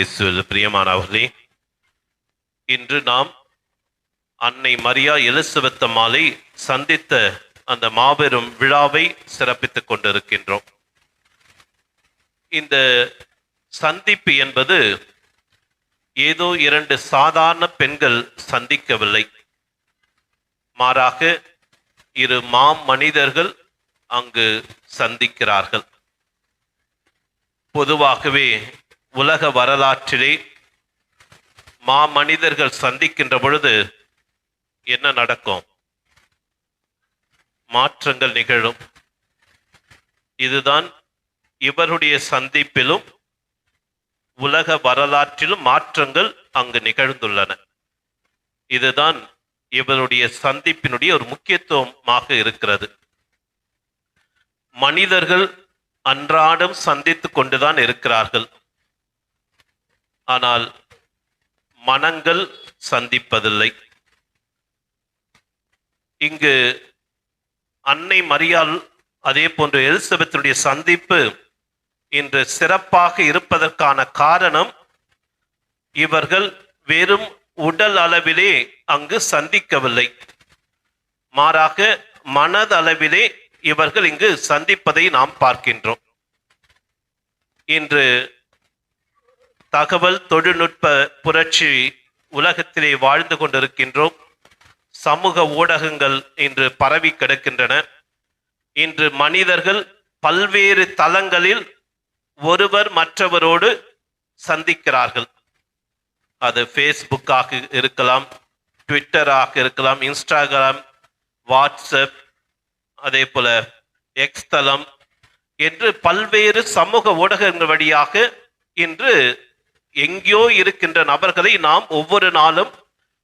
இயேசுவில் பிரியமானவர்களே, இன்று நாம் அன்னை மரியா எலிசபெத் அம்மாளை சந்தித்த அந்த மாபெரும் விழாவை சிறப்பித்துக் கொண்டிருக்கின்றோம். இந்த சந்திப்பு என்பது ஏதோ இரண்டு சாதாரண பெண்கள் சந்திக்கவில்லை, மாறாக இரு மனிதர்கள் அங்கு சந்திக்கிறார்கள். பொதுவாகவே உலக வரலாற்றிலே மனிதர்கள் சந்திக்கின்ற பொழுது என்ன நடக்கும்? மாற்றங்கள் நிகழும். இதுதான் இவருடைய சந்திப்பிலும் உலக வரலாற்றிலும் மாற்றங்கள் அங்கு நிகழ்ந்துள்ளன. இதுதான் இவருடைய சந்திப்பினுடைய ஒரு முக்கியத்துவமாக இருக்கிறது. மனிதர்கள் அன்றாடம் சந்தித்துக் கொண்டுதான் இருக்கிறார்கள், ஆனால் மனங்கள் சந்திப்பதில்லை. இங்கு அன்னை மரியாள் அதே போன்று எலிசபெத்துடைய சந்திப்பு இன்று சிறப்பாக இருப்பதற்கான காரணம், இவர்கள் வெறும் உடல் அளவிலே அங்கு சந்திக்கவில்லை, மாறாக மனதளவிலே இவர்கள் இங்கு சந்திப்பதை நாம் பார்க்கின்றோம். இன்று தகவல் தொழில்நுட்ப புரட்சி உலகத்திலே வாழ்ந்து கொண்டிருக்கின்றோம். சமூக ஊடகங்கள் இன்று பரவி கிடக்கின்றன. இன்று மனிதர்கள் பல்வேறு தளங்களில் ஒருவர் மற்றவரோடு சந்திக்கிறார்கள். அது ஃபேஸ்புக்காக இருக்கலாம், ட்விட்டராக இருக்கலாம், இன்ஸ்டாகிராம், வாட்ஸ்அப், அதே போல எக்ஸ் தளம் என்று பல்வேறு சமூக ஊடகங்கள் வழியாக இன்று எங்கேயோ இருக்கின்ற நபர்களை நாம் ஒவ்வொரு நாளும்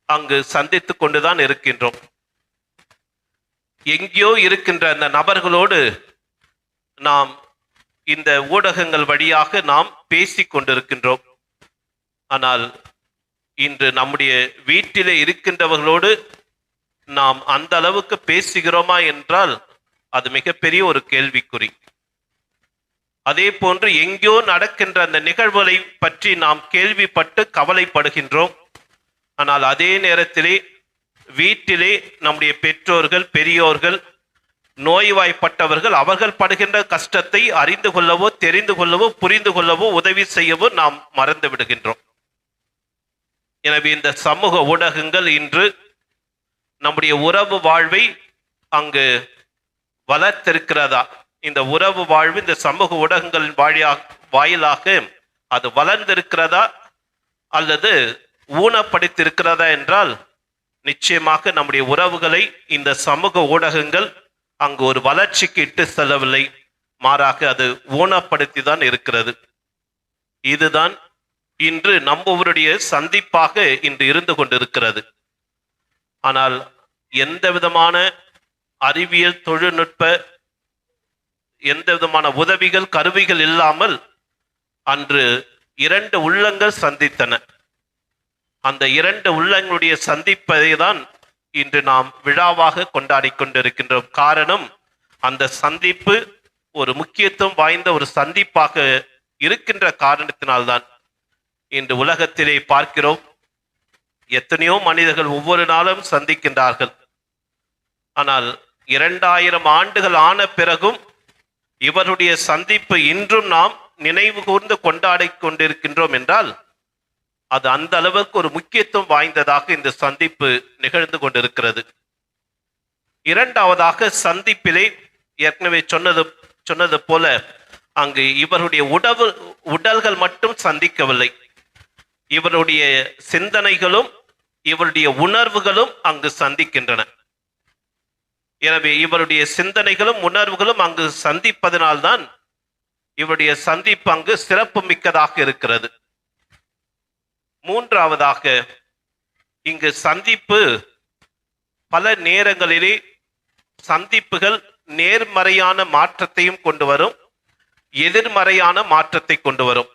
அங்கு சந்தித்துக் கொண்டுதான் இருக்கின்றோம். எங்கேயோ இருக்கின்ற அந்த நபர்களோடு நாம் இந்த ஊடகங்கள் வழியாக நாம் பேசிக் கொண்டிருக்கின்றோம். ஆனால் இன்று நம்முடைய வீட்டிலே இருக்கின்றவர்களோடு நாம் அந்த அளவுக்கு பேசுகிறோமா என்றால் அது மிகப்பெரிய ஒரு கேள்விக்குறி. அதே போன்று எங்கேயோ நடக்கின்ற அந்த நிகழ்வுகளை பற்றி நாம் கேள்விப்பட்டு கவலைப்படுகின்றோம். ஆனால் அதே நேரத்திலே வீட்டிலே நம்முடைய பெற்றோர்கள், பெரியோர்கள், நோய்வாய்ப்பட்டவர்கள் அவர்கள் படுகின்ற கஷ்டத்தை அறிந்து கொள்ளவோ, தெரிந்து கொள்ளவோ, புரிந்து கொள்ளவோ, உதவி செய்யவோ நாம் மறந்து விடுகின்றோம். எனவே இந்த சமூக ஊடகங்கள் இன்று நம்முடைய உறவு வாழ்வை அங்கு வளர்த்திருக்கிறதா? இந்த உறவு வாழ்வு இந்த சமூக ஊடகங்களின் வாயிலாக அது வளர்ந்திருக்கிறதா அல்லது ஊனப்படுத்தியிருக்கிறதா என்றால், நிச்சயமாக நம்முடைய உறவுகளை இந்த சமூக ஊடகங்கள் அங்கு ஒரு வளர்ச்சிக்கு இட்டு செல்லவில்லை, மாறாக அது ஊனப்படுத்தி தான் இருக்கிறது. இதுதான் இன்று நம்மவருடைய சந்திப்பாக இன்று இருந்து கொண்டிருக்கிறது. ஆனால் எந்த விதமான அறிவியல் தொழில்நுட்ப எந்த விதமான உதவிகள் கருவிகள் இல்லாமல் அன்று இரண்டு உள்ளங்கள் சந்தித்தன. அந்த இரண்டு உள்ளங்களுடைய சந்திப்பதை தான் இன்று நாம் விழாவாக கொண்டாடி கொண்டிருக்கின்றோம். காரணம், அந்த சந்திப்பு ஒரு முக்கியத்துவம் வாய்ந்த ஒரு சந்திப்பாக இருக்கின்ற காரணத்தினால்தான் இன்று உலகத்திலே பார்க்கிறோம், எத்தனையோ மனிதர்கள் ஒவ்வொரு நாளும் சந்திக்கின்றார்கள். ஆனால் 2000 ஆண்டுகள் ஆன பிறகும் இவருடைய சந்திப்பு இன்றும் நாம் நினைவு கூர்ந்து கொண்டாடி கொண்டிருக்கின்றோம் என்றால் அது அந்த அளவுக்கு ஒரு முக்கியத்துவம் வாய்ந்ததாக இந்த சந்திப்பு நிகழ்ந்து கொண்டிருக்கிறது. இரண்டாவதாக, சந்திப்பிலே ஏற்கனவே சொன்னது போல அங்கு இவருடைய உடல்கள் மட்டும் சந்திக்கவில்லை, இவருடைய சிந்தனைகளும் இவருடைய உணர்வுகளும் அங்கு சந்திக்கின்றன. எனவே இவருடைய சிந்தனைகளும் உணர்வுகளும் அங்கு சந்திப்பதனால்தான் இவருடைய சந்திப்பு அங்கு சிறப்பு மிக்கதாக இருக்கிறது. மூன்றாவதாக, இங்கு சந்திப்பு பல நேரங்களிலே சந்திப்புகள் நேர்மறையான மாற்றத்தையும் கொண்டு வரும், எதிர்மறையான மாற்றத்தை கொண்டு வரும்.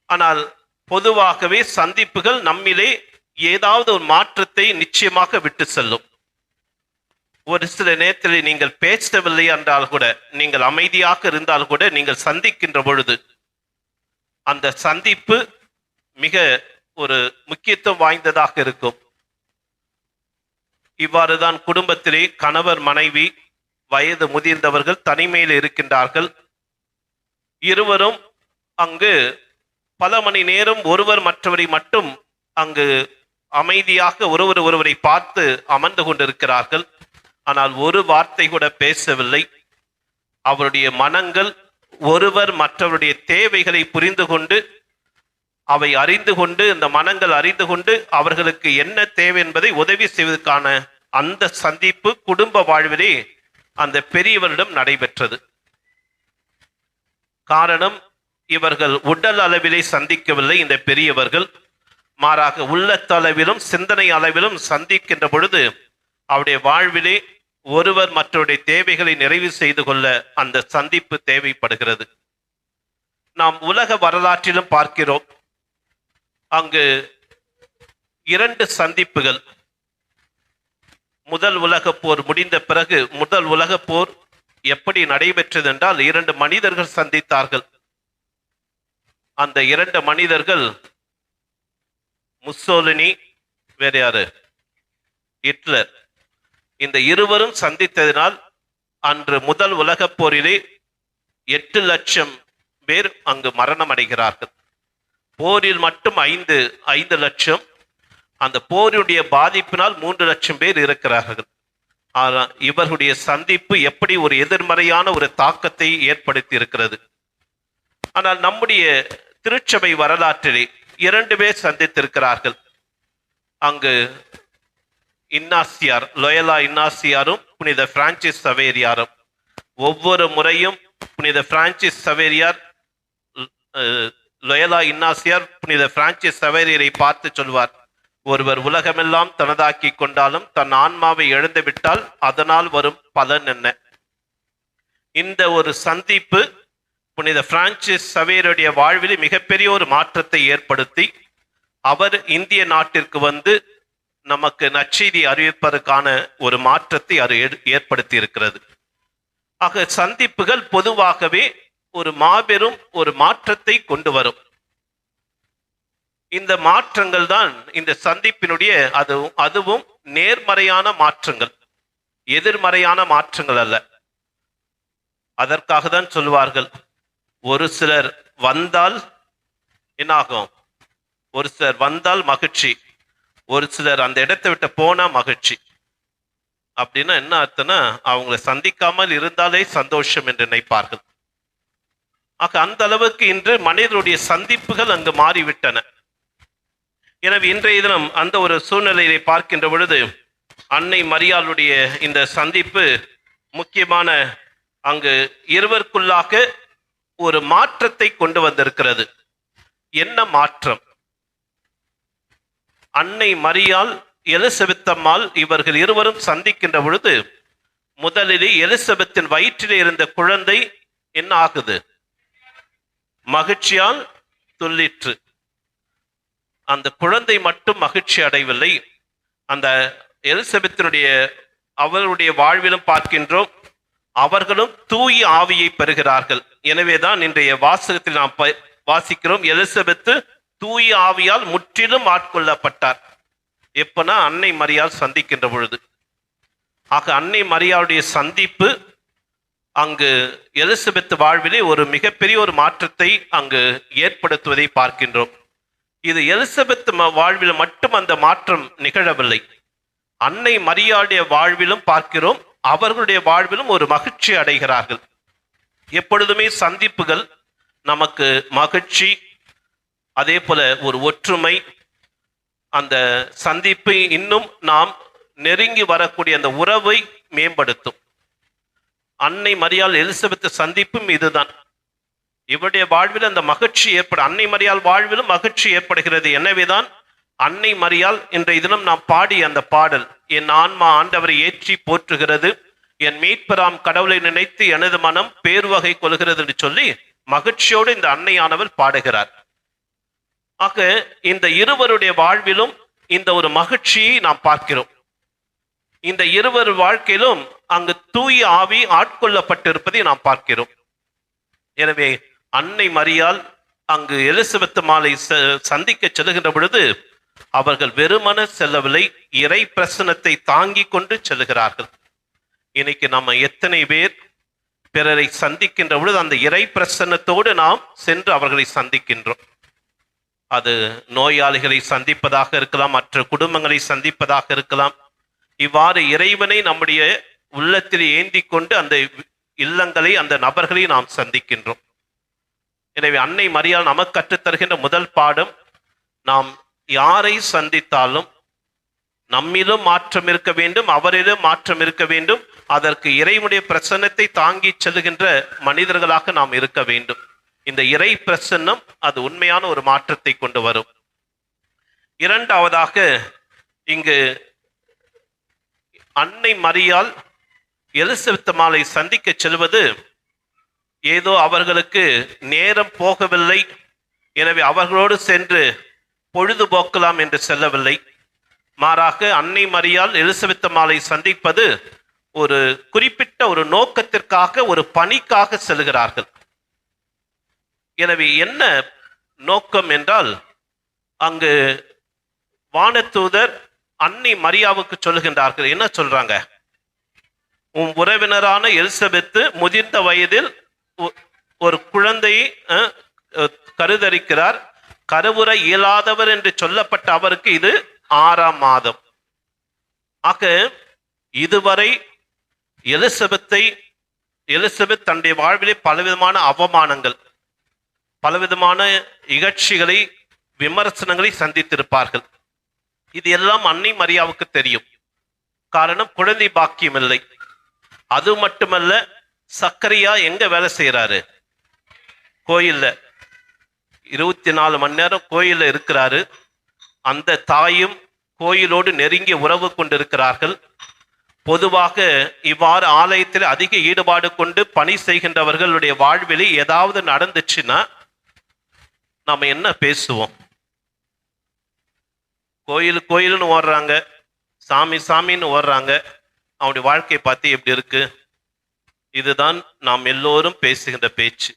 ஆனால் பொதுவாகவே சந்திப்புகள் நம்மிலே ஏதாவது ஒரு மாற்றத்தை நிச்சயமாக விட்டு செல்லும். ஒரு சில நேரத்தில் நீங்கள் பேசவில்லை என்றால் கூட, நீங்கள் அமைதியாக இருந்தால் கூட, நீங்கள் சந்திக்கின்ற பொழுது அந்த சந்திப்பு மிக ஒரு முக்கியத்துவம் வாய்ந்ததாக இருக்கும். இவ்வாறுதான் குடும்பத்திலே கணவர் மனைவி வயது முதிர்ந்தவர்கள் தனிமையில் இருக்கின்றார்கள். இருவரும் அங்கு பல மணி நேரம் ஒருவர் மற்றவரை மட்டும் அங்கு அமைதியாக ஒருவரை பார்த்து அமர்ந்து கொண்டிருக்கிறார்கள். ஆனால் ஒரு வார்த்தை கூட பேசவில்லை. அவருடைய மனங்கள் ஒருவர் மற்றவருடைய தேவைகளை புரிந்து கொண்டு, அவை அறிந்து கொண்டு, இந்த மனங்கள் அறிந்து கொண்டு அவர்களுக்கு என்ன தேவை என்பதை உதவி செய்வதற்கான அந்த சந்திப்பு குடும்ப வாழ்விலே அந்த பெரியவரிடம் நடைபெற்றது. காரணம், இவர்கள் உடல் அளவிலே சந்திக்கவில்லை. இந்த பெரியவர்கள் மாறாக உள்ளத்தளவிலும் சிந்தனை அளவிலும் சந்திக்கின்ற பொழுது அவருடைய வாழ்விலே ஒருவர் மற்றவருடைய தேவைகளை நிறைவு செய்து கொள்ள அந்த சந்திப்பு தேவைப்படுகிறது. நாம் உலக வரலாற்றிலும் பார்க்கிறோம். அங்கு 2 சந்திப்புகள். முதல் உலகப் போர் முடிந்த பிறகு முதல் உலகப் போர் எப்படி நடைபெற்றது என்றால் 2 மனிதர்கள் சந்தித்தார்கள். அந்த 2 மனிதர்கள் முசோலினி, வேற யாரு, ஹிட்லர். இந்த இருவரும் சந்தித்ததினால் அன்று முதல் உலகப் போரிலே 8 லட்சம் பேர் அங்கு மரணம் அடைகிறார்கள். போரில் மட்டும் 5 லட்சம். அந்த போருடைய பாதிப்பினால் 3 லட்சம் பேர் இருக்கிறார்கள். ஆனால் இவர்களுடைய சந்திப்பு எப்படி ஒரு எதிர்மறையான ஒரு தாக்கத்தை ஏற்படுத்தி இருக்கிறது. ஆனால் நம்முடைய திருச்சபை வரலாற்றிலே 2 பேர் சந்தித்திருக்கிறார்கள். அங்கு இன்னாசியார், லொயலா இன்னாசியாரும் புனித பிரான்சிஸ் சவேரியாரும். ஒவ்வொரு முறையும் புனித பிரான்சிஸ் சவேரியார் லொயலா இன்னாசியார் புனித பிரான்சிஸ் சவேரியரை பார்த்து சொல்வார், ஒருவர் உலகமெல்லாம் தனதாக்கி கொண்டாலும் தன் ஆன்மாவை இழந்துவிட்டால் அதனால் வரும் பலன் என்ன? இந்த ஒரு சந்திப்பு புனித பிரான்சிஸ் சவேரியருடைய வாழ்வில் மிகப்பெரிய ஒரு மாற்றத்தை ஏற்படுத்தி அவர் இந்திய நாட்டிற்கு வந்து நமக்கு நற்செய்தி அறிவிப்பதற்கான ஒரு மாற்றத்தை அது ஏற்படுத்தி இருக்கிறது. ஆக சந்திப்புகள் பொதுவாகவே ஒரு மாபெரும் ஒரு மாற்றத்தை கொண்டு வரும். இந்த மாற்றங்கள் தான் இந்த சந்திப்பினுடைய அதுவும் நேர்மறையான மாற்றங்கள், எதிர்மறையான மாற்றங்கள் அல்ல. அதற்காக தான் சொல்வார்கள், ஒரு சிலர் வந்தால் என்னாகும், ஒரு சிலர் வந்தால் மகிழ்ச்சி, ஒரு சிலர் அந்த இடத்தை விட்டு போனா மகிழ்ச்சி. அப்படின்னா என்ன அர்த்தம்னா, அவங்களை சந்திக்காமல் இருந்தாலே சந்தோஷம் என்று நினைப்பார்கள். ஆக அந்த அளவுக்கு இன்று மனிதனுடைய சந்திப்புகள் அங்கு மாறிவிட்டன. எனவே இன்றைய தினம் அந்த ஒரு சூழ்நிலையை பார்க்கின்ற பொழுது அன்னை மரியாளுடைய இந்த சந்திப்பு முக்கியமான அங்கு இருவருக்குள்ளாக ஒரு மாற்றத்தை கொண்டு வந்திருக்கிறது. என்ன மாற்றம்? அன்னை மரியாள் எலிசபெத் அம்மாள் இவர்கள் இருவரும் சந்திக்கின்ற பொழுது முதலிலே எலிசபெத்தின் வயிற்றிலே இருந்த குழந்தை என்ன ஆகுது? மகிழ்ச்சியால் துள்ளிற்று. அந்த குழந்தை மட்டும் மகிழ்ச்சி அடையவில்லை, அந்த எலிசபெத்தினுடைய அவருடைய வாழ்விலும் பார்க்கின்றோம், அவர்களும் தூய ஆவியை பெறுகிறார்கள். எனவேதான் இன்றைய வாசகத்தில் நாம் வாசிக்கிறோம், எலிசபெத்து தூய ஆவியால் முற்றிலும் ஆட்கொள்ளப்பட்டார். எப்பனா அன்னை மரியாள் சந்திக்கின்ற பொழுது. ஆக அன்னை மரியாளுடைய சந்திப்பு அங்கு எலிசபெத் வாழ்விலே ஒரு மிகப்பெரிய ஒரு மாற்றத்தை அங்கு ஏற்படுத்துவதை பார்க்கின்றோம். இது எலிசபெத் வாழ்வில் மட்டும் அந்த மாற்றம் நிகழவில்லை, அன்னை மரியாளுடைய வாழ்விலும் பார்க்கிறோம், அவர்களுடைய வாழ்விலும் ஒரு மகிழ்ச்சி அடைகிறார்கள். எப்பொழுதுமே சந்திப்புகள் நமக்கு மகிழ்ச்சி, அதே போல ஒரு ஒற்றுமை, அந்த சந்திப்பை இன்னும் நாம் நெருங்கி வரக்கூடிய அந்த உறவை மேம்படுத்தும். அன்னை மரியாள் எலிசபெத் சந்திப்பும் இதுதான். இவருடைய வாழ்வில் அந்த மகிழ்ச்சி அன்னை மரியாள் வாழ்விலும் மகிழ்ச்சி ஏற்படுகிறது. எனவேதான் அன்னை மரியாள் இன்றைய தினம் நாம் பாடிய அந்த பாடல், என் ஆன்மா ஆண்டவரை ஏற்றி போற்றுகிறது, என் மீட்பராம் கடவுளை நினைத்து எனது மனம் பேருவகை கொள்கிறது என்று சொல்லி மகிழ்ச்சியோடு இந்த அன்னையானவர் பாடுகிறார். ஆக இந்த இருவருடைய வாழ்விலும் இந்த ஒரு மகிழ்ச்சியை நாம் பார்க்கிறோம். இந்த இருவர் வாழ்க்கையிலும் அங்கு தூய ஆவி ஆட்கொள்ளப்பட்டிருப்பதை நாம் பார்க்கிறோம். எனவே அன்னை மரியாள் அங்கு எலிசபெத் மாலை சந்திக்க செல்லுகின்ற பொழுது அவர்கள் வெறுமன செல்லவில்லை, இறை பிரசனத்தை தாங்கி கொண்டு செல்லுகிறார்கள். இன்னைக்கு நம்ம எத்தனை பேர் பிறரை சந்திக்கின்ற பொழுது அந்த இறை பிரசன்னத்தோடு நாம் சென்று அவர்களை சந்திக்கின்றோம்? அது நோயாளிகளை சந்திப்பதாக இருக்கலாம், மற்ற குடும்பங்களை சந்திப்பதாக இருக்கலாம். இவ்வாறு இறைவனை நம்முடைய உள்ளத்தில் ஏந்தி கொண்டு அந்த இல்லங்களை, அந்த நபர்களை நாம் சந்திக்கின்றோம். எனவே அன்னை மரியாள் நமக்கு கற்றுத்தருகின்ற முதல் பாடம், நாம் யாரை சந்தித்தாலும் நம்மிலும் மாற்றம் இருக்க வேண்டும், அவரிலும் மாற்றம் இருக்க வேண்டும். அதற்கு இறைவனுடைய பிரசன்னத்தை தாங்கி செல்லுகின்ற மனிதர்களாக நாம் இருக்க வேண்டும். இந்த இறை பிரசன்னம் அது உண்மையான ஒரு மாற்றத்தை கொண்டு வரும். இரண்டாவதாக, இங்கு அன்னை மரியாள் எலிசபெத் மாலை சந்திக்க செல்வது ஏதோ அவர்களுக்கு நேரம் போகவில்லை, எனவே அவர்களோடு சென்று பொழுதுபோக்கலாம் என்று செல்லவில்லை. மாறாக அன்னை மரியாள் எலிசபெத் மாலை சந்திப்பது ஒரு குறிப்பிட்ட ஒரு நோக்கத்திற்காக, ஒரு பணிக்காக செல்கிறார்கள். எனவே என்ன நோக்கம் என்றால், அங்கு வானதூதர் அன்னை மரியாவுக்கு சொல்லுகின்றார்கள். என்ன சொல்றாங்க? உன் உறவினரான எலிசபெத்து முதிர்ந்த வயதில் ஒரு குழந்தையை கருதரிக்கிறார். கருவுற இயலாதவர் என்று சொல்லப்பட்ட அவருக்கு இது 6ஆம் மாதம். ஆக இதுவரை எலிசபெத் தன்னுடைய வாழ்விலே பலவிதமான அவமானங்கள், பலவிதமான இகழ்ச்சிகளை, விமர்சனங்களை சந்தித்திருப்பார்கள். இது எல்லாம் அன்னை மரியாவுக்கு தெரியும். காரணம், குழந்தை பாக்கியம் இல்லை. அது மட்டுமல்ல, சக்கரியா எங்க வேலை செய்யறாரு? கோயில்ல 24 மணி நேரம் கோயில்ல இருக்கிறாரு. அந்த தாயும் கோயிலோடு நெருங்கிய உறவு கொண்டிருக்கிறார்கள். பொதுவாக இவ்வாறு ஆலயத்தில் அதிக ஈடுபாடு கொண்டு பணி செய்கின்றவர்களுடைய வாழ்வில் ஏதாவது நடந்துச்சுன்னா நாம என்ன பேசுவோம்? கோயில்னு ஓடுறாங்க, சாமின்னு ஓடுறாங்க, அவனுடைய வாழ்க்கையை பார்த்து எப்படி இருக்கு? இதுதான் நாம் எல்லோரும் பேசுகின்ற பேச்சு.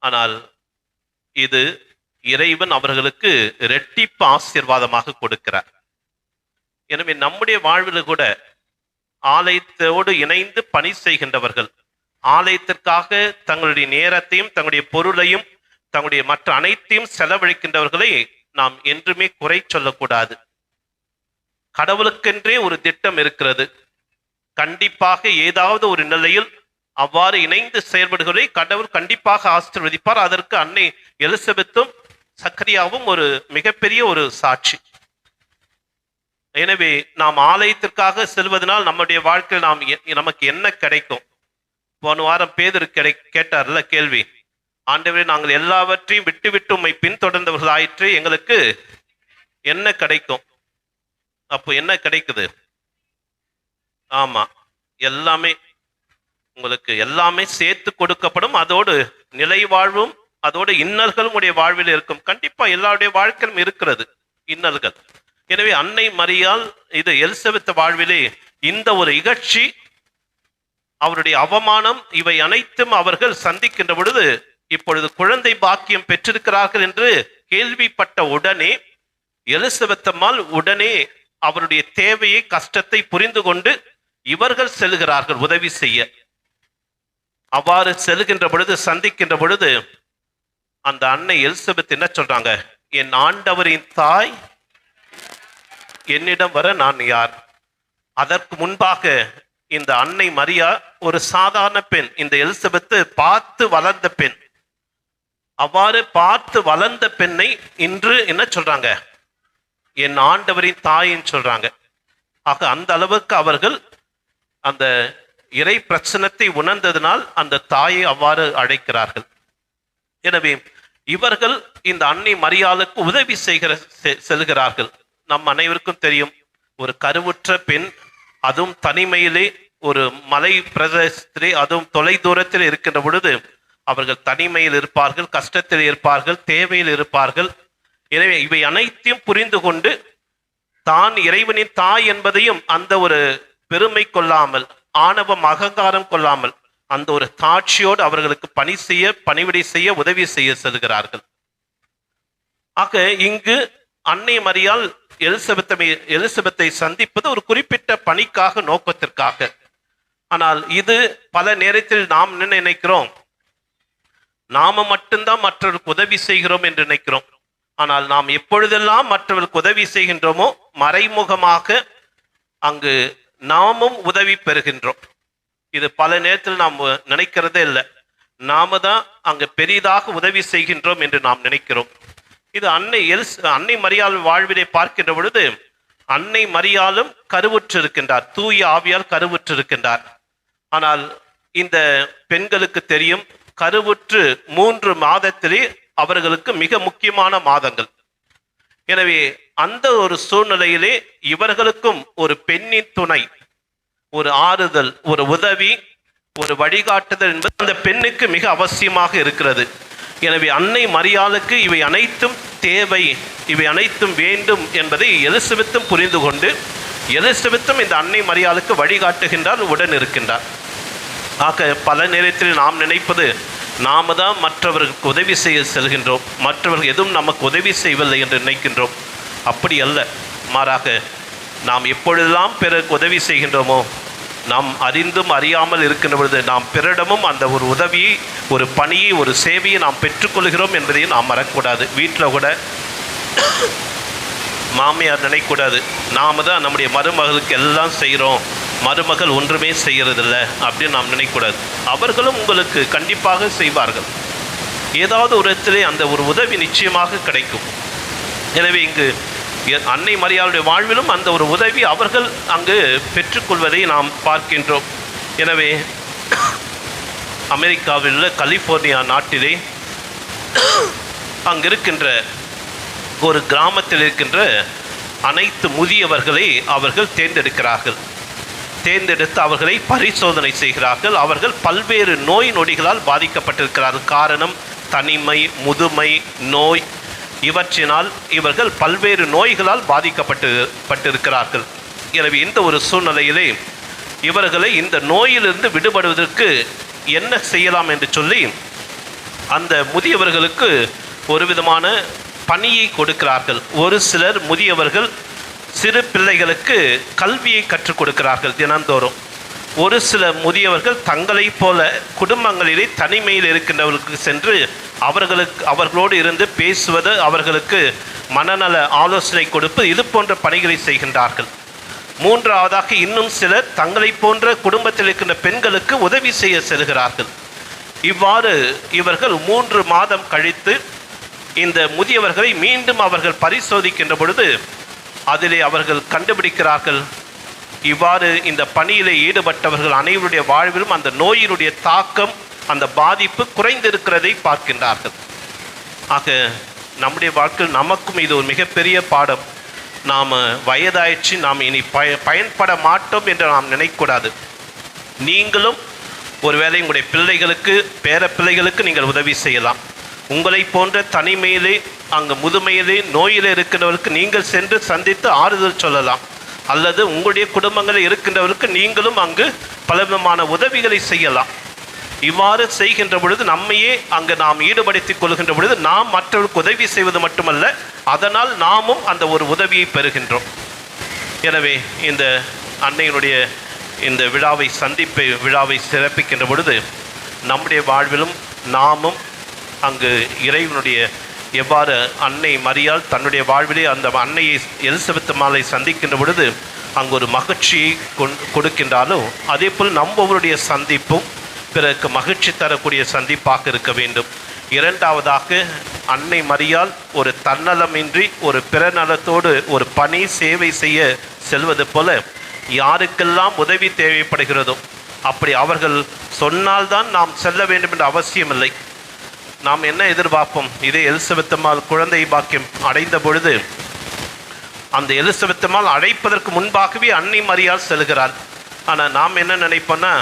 ஆனால் இது இறைவன் அவர்களுக்கு இரட்டிப்பு ஆசீர்வாதமாக கொடுக்கிறார். எனவே நம்முடைய வாழ்வில் கூட ஆலயத்தோடு இணைந்து பணி செய்கின்றவர்கள், ஆலயத்திற்காக தங்களுடைய நேரத்தையும் தங்களுடைய பொருளையும் தங்களுடைய மற்ற அனைத்தையும் செலவழிக்கின்றவர்களை நாம் என்றுமே குறை சொல்லக்கூடாது. கடவுளுக்கென்றே ஒரு திட்டம் இருக்கிறது. கண்டிப்பாக ஏதாவது ஒரு நிலையில் அவ்வாறு இணைந்து செயல்படுகளை கடவுள் கண்டிப்பாக ஆசீர்வதிப்பார். அதற்கு அன்னை எலிசபெத்தும் சக்கரியாவும் ஒரு மிகப்பெரிய ஒரு சாட்சி. எனவே நாம் ஆலயத்திற்காக செல்வதனால் நம்முடைய வாழ்க்கையில் நமக்கு என்ன கிடைக்கும்? போன வாரம் பேதுரு கேட்டார்ல கேள்வி, ஆண்டவரே, நாங்கள் எல்லாவற்றையும் விட்டு உம்மை பின்தொடர்ந்தவர்கள் ஆயிற்று, எங்களுக்கு என்ன கிடைக்கும்? அப்போ என்ன கிடைக்குது? ஆமா, எல்லாமே உங்களுக்கு எல்லாமே சேர்த்து கொடுக்கப்படும். அதோடு நிலை வாழ்வும், அதோடு இன்னல்களும் உடைய வாழ்வில் இருக்கும். கண்டிப்பா எல்லாருடைய வாழ்க்கையிலும் இருக்கிறது இன்னல்கள். எனவே அன்னை மரியாள் இது எலிசபெத் வாழ்விலே இந்த ஒரு இகழ்ச்சி, அவருடைய அவமானம், இவை அனைத்தும் அவர்கள் சந்திக்கின்ற பொழுது, இப்பொழுது குழந்தை பாக்கியம் பெற்றிருக்கிறார்கள் என்று கேள்விப்பட்ட உடனே எலிசபெத் அம்மாள் உடனே அவருடைய தேவையை, கஷ்டத்தை புரிந்து கொண்டு இவர்கள் செல்கிறார்கள் உதவி செய்ய. அவ்வாறு செல்கின்ற பொழுது, சந்திக்கின்ற பொழுது அந்த அன்னை எலிசபெத் என்ன சொல்றாங்க? என் ஆண்டவரின் தாய் என்னிடம் வர நான் யார்? அதற்கு முன்பாக இந்த அன்னை மரியா ஒரு சாதாரண பெண். இந்த எலிசபெத் பார்த்து வளர்ந்த பெண். அவ்வாறு பார்த்து வளர்ந்த பெண்ணை இன்று என்ன சொல்றாங்க? என் ஆண்டவரின் தாயின்னு சொல்றாங்க. ஆக அந்த அளவுக்கு அவர்கள் அந்த இறை பிரச்சனத்தை உணர்ந்ததினால் அந்த தாயை அவ்வாறு அழைக்கிறார்கள். எனவே இவர்கள் இந்த அன்னை மரியாளுக்கு உதவி செல்கிறார்கள். நம் அனைவருக்கும் தெரியும், ஒரு கருவுற்ற பெண், அதுவும் தனிமையிலே ஒரு மலை பிரதேசத்திலே, அதுவும் தொலை தூரத்தில் இருக்கின்ற பொழுது அவர்கள் தனிமையில் இருப்பார்கள், கஷ்டத்தில் இருப்பார்கள், தேவையில் இருப்பார்கள். எனவே இவை அனைத்தையும் புரிந்து கொண்டு தான் இறைவனின் தாய் என்பதையும் அந்த ஒரு பெருமை கொள்ளாமல், ஆணவம் அகங்காரம் கொள்ளாமல், அந்த ஒரு தாட்சியோடு அவர்களுக்கு பணி செய்ய, பணிவிடை செய்ய, உதவி செய்ய செல்கிறார்கள். ஆக இங்கு அன்னை மரியாள் எலிசபெத்தை சந்திப்பது ஒரு குறிப்பிட்ட பணிக்காக, நோக்கத்திற்காக. ஆனால் இது பல நேரத்தில் நாம் என்ன நினைக்கிறோம், நாம மட்டும்தான் மற்றவர்களுக்கு உதவி செய்கிறோம் என்று நினைக்கிறோம். ஆனால் நாம் எப்பொழுதெல்லாம் மற்றவர்களுக்கு உதவி செய்கின்றோமோ மறைமுகமாக அங்கு நாமும் உதவி பெறுகின்றோம். இது பல நேரத்தில் நாம் நினைக்கிறதே இல்லை. நாம தான் அங்கு பெரிதாக உதவி செய்கின்றோம் என்று நாம் நினைக்கிறோம். இது அன்னை மரியாள் வாழ்வினை பார்க்கின்ற பொழுது அன்னை மரியாளும் கருவுற்று இருக்கின்றார், தூய ஆவியால் கருவுற்று இருக்கின்றார். ஆனால் இந்த பெண்களுக்கு தெரியும், கருவுற்று 3 மாதத்திலே அவர்களுக்கு மிக முக்கியமான மாதங்கள். எனவே அந்த ஒரு சூழ்நிலையிலே இவர்களுக்கும் ஒரு பெண்ணின் துணை, ஒரு ஆறுதல், ஒரு உதவி, ஒரு வழிகாட்டுதல் என்பது அந்த பெண்ணுக்கு மிக அவசியமாக இருக்கிறது. எனவே அன்னை மரியாளுக்கு இவை அனைத்தும் தேவை, இவை அனைத்தும் வேண்டும் என்பதை எலிசபெத்தும் புரிந்து கொண்டு எலிசபெத்தும் இந்த அன்னை மரியாளுக்கு வழிகாட்டுகின்றார், உடன் இருக்கின்றார். ஆக பல நேரத்தில் நாம் நினைப்பது, நாம தான் மற்றவர்களுக்கு உதவி செய்ய செல்கின்றோம், மற்றவர்கள் எதுவும் நமக்கு உதவி செய்யவில்லை என்று நினைக்கின்றோம். அப்படி அல்ல. மாறாக நாம் எப்பொழுதெல்லாம் பிறருக்கு உதவி செய்கின்றோமோ, நாம் அறிந்தும் அறியாமல் இருக்கின்ற பொழுது நாம் பிறரிடமும் அந்த ஒரு உதவியை, ஒரு பணியை, ஒரு சேவையை நாம் பெற்றுக்கொள்கிறோம் என்பதையும் நாம் மறக்கக்கூடாது. வீட்டில் கூட மாமியார் நினைக்கக்கூடாது, நாம தான் நம்முடைய மருமகளுக்கு எல்லாம் செய்கிறோம், மருமகள் ஒன்றுமே செய்கிறதில்ல அப்படின்னு நாம் நினைக்கக்கூடாது. அவர்களும் உங்களுக்கு கண்டிப்பாக செய்வார்கள். ஏதாவது ஒரு இடத்திலே அந்த ஒரு உதவி நிச்சயமாக கிடைக்கும். எனவே இங்கு அன்னை மரியாளுடைய வாழ்விலும் அந்த ஒரு உதவி அவர்கள் அங்கு பெற்றுக்கொள்வதை நாம் பார்க்கின்றோம். எனவே அமெரிக்காவில் உள்ள கலிபோர்னியா நாட்டிலே அங்கிருக்கின்ற ஒரு கிராமத்தில் இருக்கின்ற அனைத்து முதியவர்களை அவர்கள் தேர்ந்தெடுக்கிறார்கள். தேர்ந்தெடுத்து அவர்களை பரிசோதனை செய்கிறார்கள். அவர்கள் பல்வேறு நோய் நொடிகளால் பாதிக்கப்பட்டிருக்கிறார்கள். காரணம் தனிமை, முதுமை, நோய், இவற்றினால் இவர்கள் பல்வேறு நோய்களால் பாதிக்கப்பட்டிருக்கிறார்கள். எனவே இந்த ஒரு சூழ்நிலையிலே இவர்களை இந்த நோயிலிருந்து விடுபடுவதற்கு என்ன செய்யலாம் என்று சொல்லி அந்த முதியவர்களுக்கு ஒரு விதமான பணியை கொடுக்கிறார்கள். ஒரு சிலர் முதியவர்கள் சிறு பிள்ளைகளுக்கு கல்வியை கற்றுக் கொடுக்கிறார்கள் தினந்தோறும். ஒரு சில முதியவர்கள் தங்களை போல குடும்பங்களிலே தனிமையில் இருக்கின்றவர்களுக்கு சென்று அவர்களோடு இருந்து பேசுவது, அவர்களுக்கு மனநல ஆலோசனை கொடுப்பு, இது போன்ற பணிகளை செய்கின்றார்கள். மூன்றாவதாக இன்னும் சிலர் தங்களை போன்ற குடும்பத்தில் இருக்கின்ற பெண்களுக்கு உதவி செய்ய செல்கிறார்கள். இவ்வாறு இவர்கள் 3 மாதம் கழித்து இந்த முதியவர்களை மீண்டும் அவர்கள் பரிசோதிக்கின்ற பொழுது அதிலே அவர்கள் கண்டுபிடிக்கிறார்கள், இவ்வாறு இந்த பணியிலே ஈடுபட்டவர்கள் அனைவருடைய வாழ்விலும் அந்த நோயினுடைய தாக்கம், அந்த பாதிப்பு குறைந்திருக்கிறதை பார்க்கின்றார்கள். ஆக நம்முடைய வாழ்க்கையில் நமக்கும் இது ஒரு மிகப்பெரிய பாடம். நாம் வயதாயிற்று, நாம் இனி பயன்பட மாட்டோம் என்று நாம் நினைக்கக்கூடாது. நீங்களும் ஒருவேளை உங்களுடைய பிள்ளைகளுக்கு, பேர பிள்ளைகளுக்கு நீங்கள் உதவி செய்யலாம். உங்களை போன்ற தனிமையிலே, அங்கு முதுமையிலே, நோயிலே இருக்கின்றவருக்கு நீங்கள் சென்று சந்தித்து ஆறுதல் சொல்லலாம். அல்லது உங்களுடைய குடும்பங்களில் இருக்கின்றவருக்கு நீங்களும் அங்கு பலவிதமான உதவிகளை செய்யலாம். இவ்வாறு செய்கின்ற பொழுது நம்மையே அங்கு நாம் ஈடுபடுத்திக் கொள்கின்ற பொழுது நாம் மற்றவர்களுக்கு உதவி செய்வது மட்டுமல்ல, அதனால் நாமும் அந்த ஒரு உதவியை பெறுகின்றோம். எனவே இந்த அன்னையினுடைய இந்த விழாவை சிறப்பிக்கின்ற பொழுது நம்முடைய வாழ்விலும் நாமும் அங்கு இறைவனுடைய எவ்வாறு அன்னை மரியாள் தன்னுடைய வாழ்விலே அந்த அன்னையை எலிசபெத் மாலை சந்திக்கின்ற பொழுது அங்கு ஒரு மகிழ்ச்சியை கொடுக்கின்றாலோ, அதே போல் நம்மவருடைய சந்திப்பும் பிறருக்கு மகிழ்ச்சி தரக்கூடிய சந்திப்பாக இருக்க வேண்டும். இரண்டாவதாக அன்னை மரியாள் ஒரு தன்னலமின்றி ஒரு பிறநலத்தோடு ஒரு பணி சேவை செய்ய செல்வது போல யாருக்கெல்லாம் உதவி தேவைப்படுகிறதோ அப்படி அவர்கள் சொன்னால்தான் நாம் செல்ல வேண்டும் என்ற அவசியமில்லை. நாம் என்ன எதிர்பார்ப்போம்? இதே எலிசபெத் அம்மாள் குழந்தை பாக்கியம் அடைந்த பொழுது அந்த எலிசபெத் அம்மாள் அழைப்பதற்கு முன்பாகவே அன்னை மரியாள் செல்கிறாள். ஆனால் நாம் என்ன நினைப்போன்னா,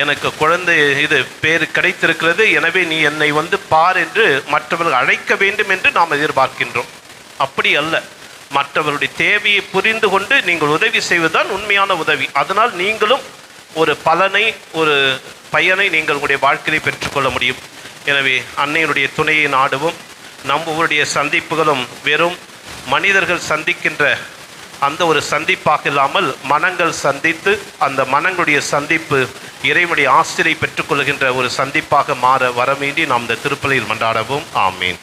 எனக்கு குழந்தை இது பேர் கிடைத்திருக்கிறது, எனவே நீ என்னை வந்து பார் என்று மற்றவர்கள் அழைக்க வேண்டும் என்று நாம் எதிர்பார்க்கின்றோம். அப்படி அல்ல. மற்றவருடைய தேவையை புரிந்து கொண்டு நீங்கள் உதவி செய்வதுதான் உண்மையான உதவி. அதனால் நீங்களும் ஒரு பலனை, ஒரு பயனை நீங்கள் உங்களுடைய வாழ்க்கையை பெற்றுக்கொள்ள முடியும். எனவே அன்னையினுடைய துணையை நாடுவோம். நம்முடைய சந்திப்புகளும் வெறும் மனிதர்கள் சந்திக்கின்ற அந்த ஒரு சந்திப்பாக இல்லாமல் மனங்கள் சந்தித்து அந்த மனங்களுடைய சந்திப்பு இறைவனுடைய ஆசிரியை பெற்றுக்கொள்கின்ற ஒரு சந்திப்பாக மாற வரவேண்டி நாம் இந்த திருப்பலியில் மன்றாடவும். ஆமீன்.